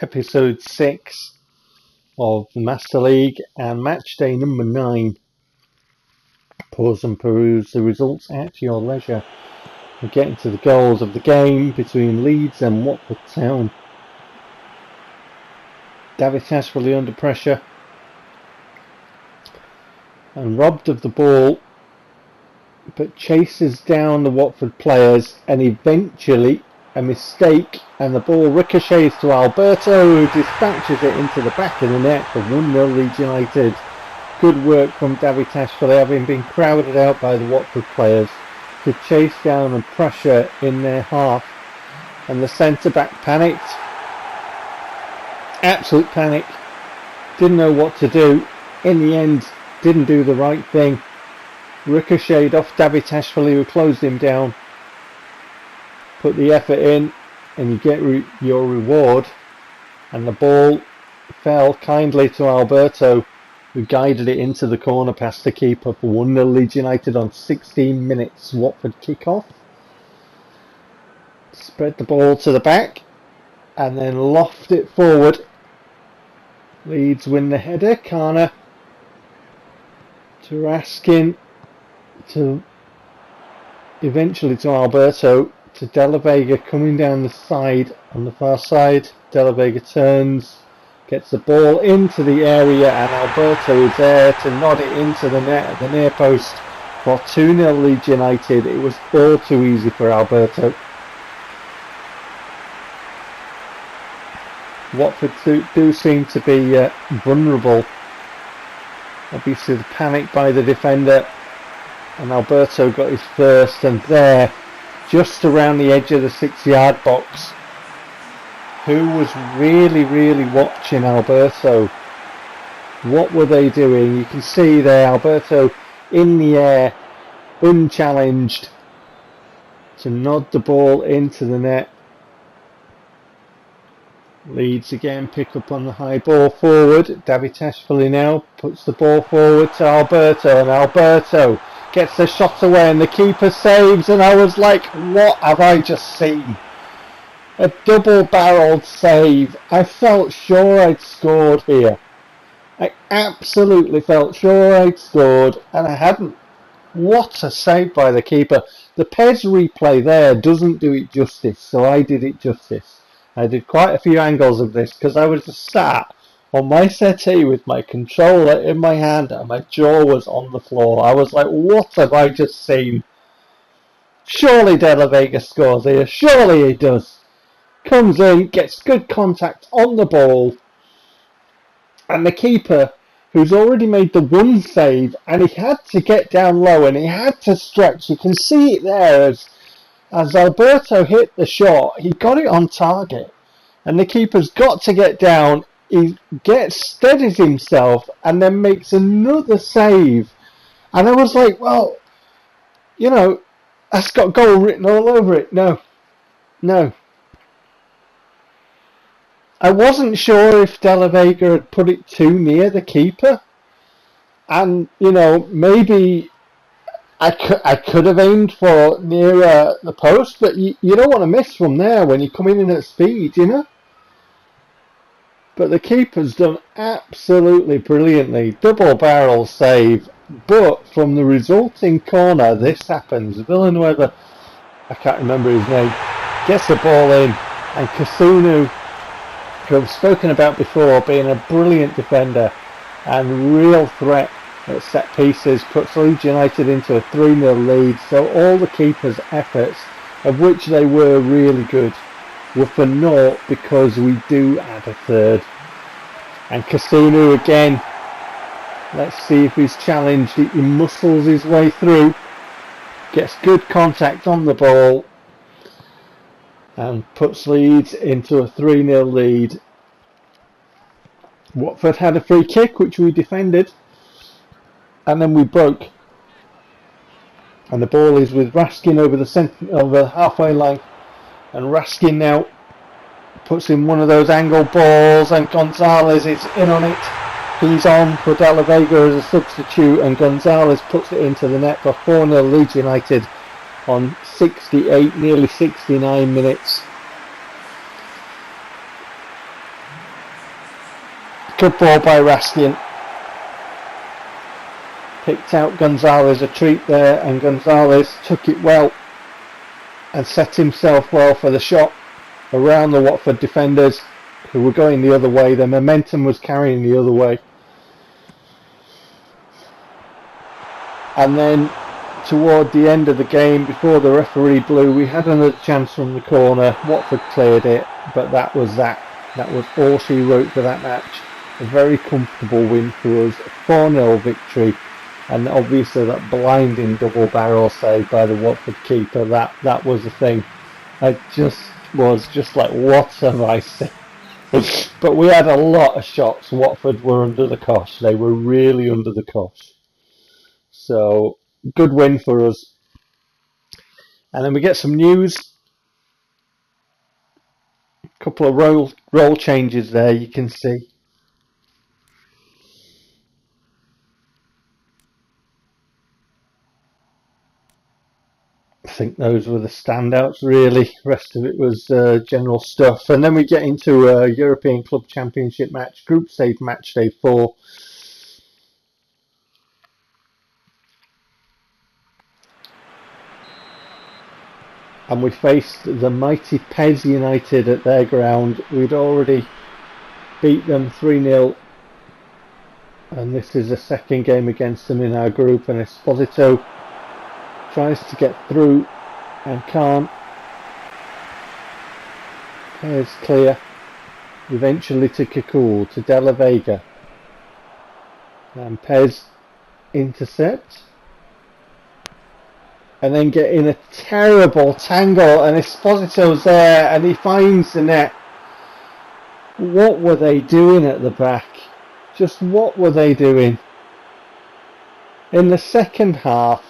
episode 6 of the Master League and match day number 9. Pause and peruse the results at your leisure. We're getting to the goals of the game between Leeds and Watford Town. David Ashford under pressure and robbed of the ball, but chases down the Watford players, and eventually a mistake and the ball ricochets to Alberto, who dispatches it into the back of the net for 1-0 Leeds United. Good work from David Ashford, having been crowded out by the Watford players, to chase down and pressure in their half, and the centre-back panicked. Absolute panic. Didn't know what to do. In the end, didn't do the right thing. Ricocheted off David Ashford, who closed him down. Put the effort in and you get your reward. And the ball fell kindly to Alberto, who guided it into the corner past the keeper for 1-0 Leeds United on 16 minutes Watford kick-off. Spread the ball to the back and then loft it forward. Leeds win the header. Kana to Raskin, to eventually to Alberto, to De La Vega coming down the side, on the far side. De La Vega turns, gets the ball into the area, and Alberto is there to nod it into the net at the near post for 2-0 Leeds United. It was all too easy for Alberto. Watford do seem to be vulnerable. Obviously the panic by the defender, and Alberto got his first, and there, just around the edge of the 6-yard box, who was really watching Alberto? What were they doing? You can see there Alberto in the air, unchallenged, to nod the ball into the net. Leeds again pick up on the high ball forward. David Ashford now puts the ball forward to Alberto, and Alberto gets the shot away and the keeper saves, and I was like, what have I just seen? A double-barreled save. I felt sure I'd scored here. I absolutely felt sure I'd scored, and I hadn't. What a save by the keeper. The PES replay there doesn't do it justice, so I did it justice. I did quite a few angles of this because I was just sat on my settee with my controller in my hand and my jaw was on the floor. I was like, what have I just seen? Surely De La Vega scores here. Surely he does. Comes in, gets good contact on the ball, and the keeper, who's already made the one save, and he had to get down low and he had to stretch. You can see it there as Alberto hit the shot. He got it on target, and the keeper's got to get down. He steadies himself and then makes another save. And I was like, well, you know, that's got goal written all over it. No. I wasn't sure if De La Vega had put it too near the keeper. And, you know, maybe I could have aimed for near the post, but you don't want to miss from there when you're coming in at speed, you know. But the keeper's done absolutely brilliantly. Double barrel save. But from the resulting corner, this happens. Villanueva, I can't remember his name, gets the ball in, and Kasunu, who I've spoken about before, being a brilliant defender and real threat at set pieces, puts Leeds United into a 3-0 lead. So all the keeper's efforts, of which they were really good, were for naught because we do add a third. And Kasunu again, let's see if he's challenged. He muscles his way through, gets good contact on the ball, and puts Leeds into a 3-0 lead. Watford had a free kick which we defended, and then we broke. And the ball is with Raskin over the halfway line, and Raskin now puts in one of those angle balls, and Gonzalez is in on it. He's on for De La Vega as a substitute, and Gonzalez puts it into the net for 4-0 Leeds United on 68, nearly 69 minutes. Good ball by Raskin. Picked out Gonzalez a treat there, and Gonzalez took it well and set himself well for the shot around the Watford defenders who were going the other way. The momentum was carrying the other way. And then toward the end of the game, before the referee blew, we had another chance from the corner. Watford cleared it, but that was that. That was all she wrote for that match. A very comfortable win for us, a 4-0 victory, and obviously that blinding double barrel save by the Watford keeper, that was the thing. I was just like, what have I seen? But we had a lot of shots. Watford were under the cosh. They were really under the cosh. So, good win for us. And then we get some news. A couple of role changes there, you can see. I think those were the standouts, really. The rest of it was general stuff. And then we get into a European Club Championship match, Group Stage Match Day 4. And we faced the mighty PES United at their ground. We'd already beat them 3-0. And this is the second game against them in our group. And Esposito tries to get through and can't. PES clear. Eventually to Kikul, to De La Vega. And PES intercept. And then get in a terrible tangle, and Esposito's there, and he finds the net. What were they doing at the back? Just what were they doing? In the second half,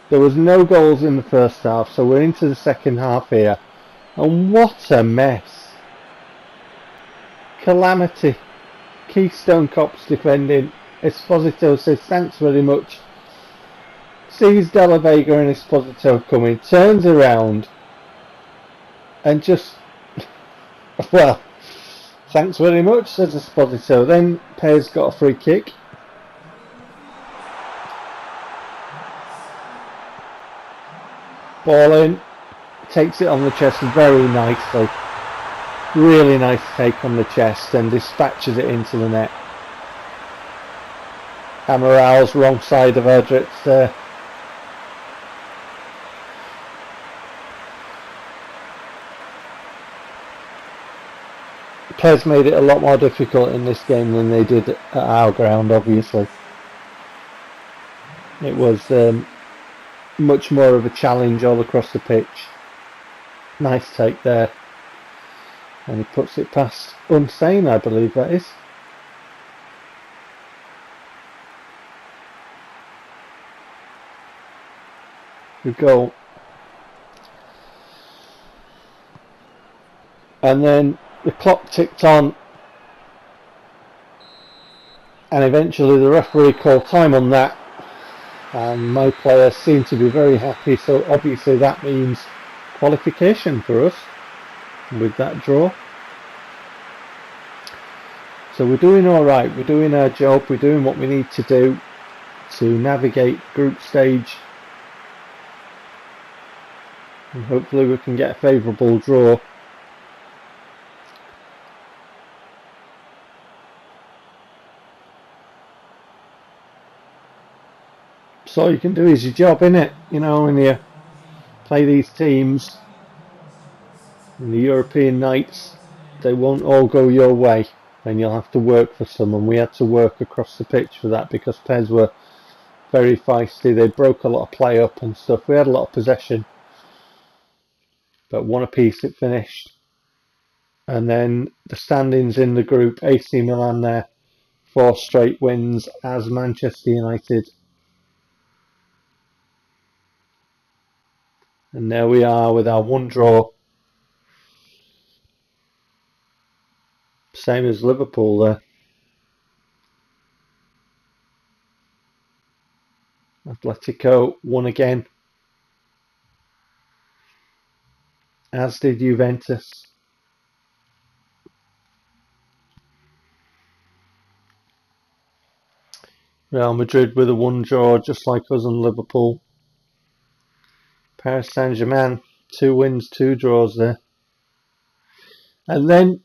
there was no goals in the first half, so we're into the second half here. And what a mess. Calamity. Keystone Cops defending. Esposito says thanks very much. Sees De La Vega and Esposito coming, turns around and just, well, thanks very much, says Esposito. Then PES got a free kick. Ball in, takes it on the chest very nicely. Really nice take on the chest and dispatches it into the net. Amaral's wrong side of Erdritz there. PES made it a lot more difficult in this game than they did at our ground, obviously. It was much more of a challenge all across the pitch. Nice take there. And he puts it past Unsane, I believe that is. Good goal. And then the clock ticked on, and eventually the referee called time on that, and my players seem to be very happy, so obviously that means qualification for us with that draw. So we're doing alright, we're doing our job, we're doing what we need to do to navigate group stage, and hopefully we can get a favourable draw. So all you can do is your job, innit? You know, when you play these teams in the European nights, they won't all go your way, and you'll have to work for some, and we had to work across the pitch for that because PES were very feisty. They broke a lot of play up and stuff. We had a lot of possession, but one apiece it finished. And then the standings in the group, AC Milan there, 4 straight wins as Manchester United. And there we are with our 1 draw. Same as Liverpool there. Atletico won again. As did Juventus. Real Madrid with a 1 draw, just like us and Liverpool. Paris Saint-Germain, 2 wins, 2 draws there. And then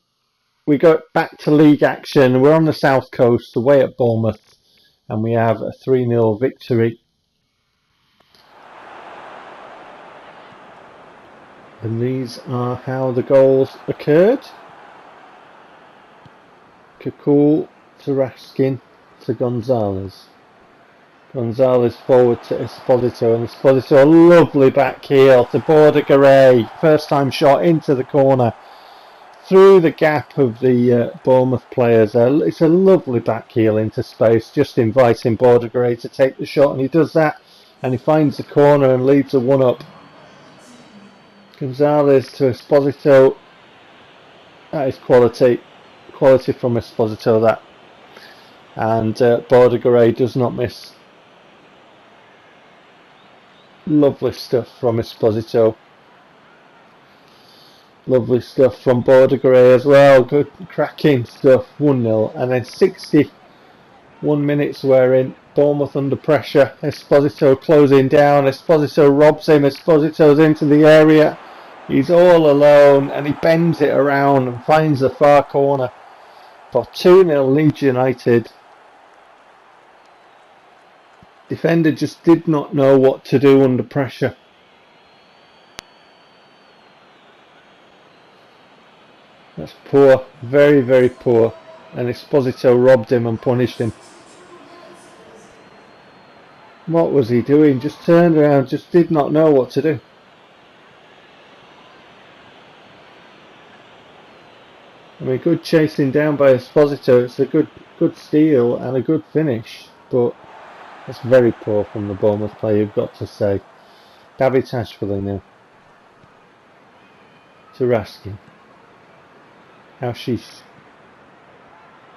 we go back to league action. We're on the south coast, away at Bournemouth, and we have a 3-0 victory. And these are how the goals occurred. Kakul to Raskin to Gonzalez. Gonzalez forward to Esposito, and Esposito, a lovely back heel to Bordegaray. First time shot into the corner. Through the gap of the Bournemouth players. It's a lovely back heel into space, just inviting Bordegaray to take the shot, and he does that, and he finds the corner and leaves a 1-up. Gonzalez to Esposito. That is quality from Esposito, that. And Bordegaray does not miss. Lovely stuff from Esposito. Lovely stuff from Bordegaray as well. Good, cracking stuff. 1-0. And then 61 minutes we're in. Bournemouth under pressure. Esposito closing down. Esposito robs him. Esposito's into the area. He's all alone and he bends it around and finds the far corner for 2-0 Leeds United. Defender just did not know what to do under pressure. That's poor, very, very poor. And Esposito robbed him and punished him. What was he doing? Just turned around, just did not know what to do. I mean, good chasing down by Esposito. It's a good steal and a good finish, but that's very poor from the Bournemouth player, you've got to say. David Ashford now. To Raskin. Haushis.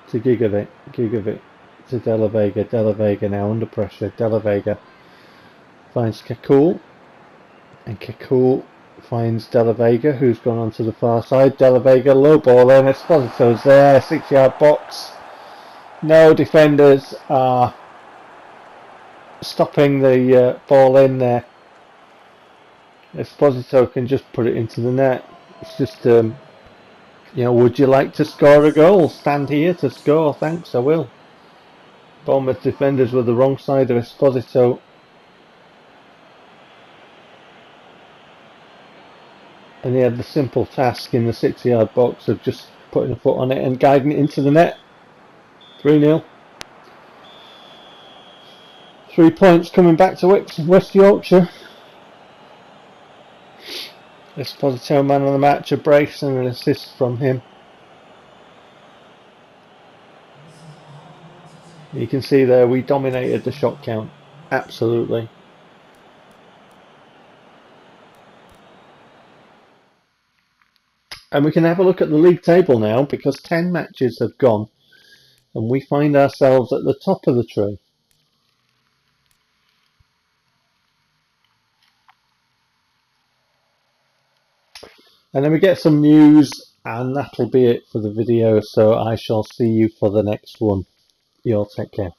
To Gigovic. Gigovic to De La Vega. De La Vega now under pressure. De La Vega finds Kakul. And Kakul finds De La Vega, who's gone onto the far side. De La Vega, low ball in. Esposito's there. 6-yard box. No defenders are stopping the ball in there. Esposito can just put it into the net. It's just, would you like to score a goal? Stand here to score. Thanks, I will. Bournemouth defenders were the wrong side of Esposito. And he had the simple task in the 6-yard box of just putting a foot on it and guiding it into the net. 3-0. 3 points coming back to West Yorkshire. Esposito man of the match, a brace and an assist from him. You can see there we dominated the shot count. Absolutely. And we can have a look at the league table now, because 10 matches have gone and we find ourselves at the top of the tree. And then we get some news, and that'll be it for the video, so I shall see you for the next one. You all take care.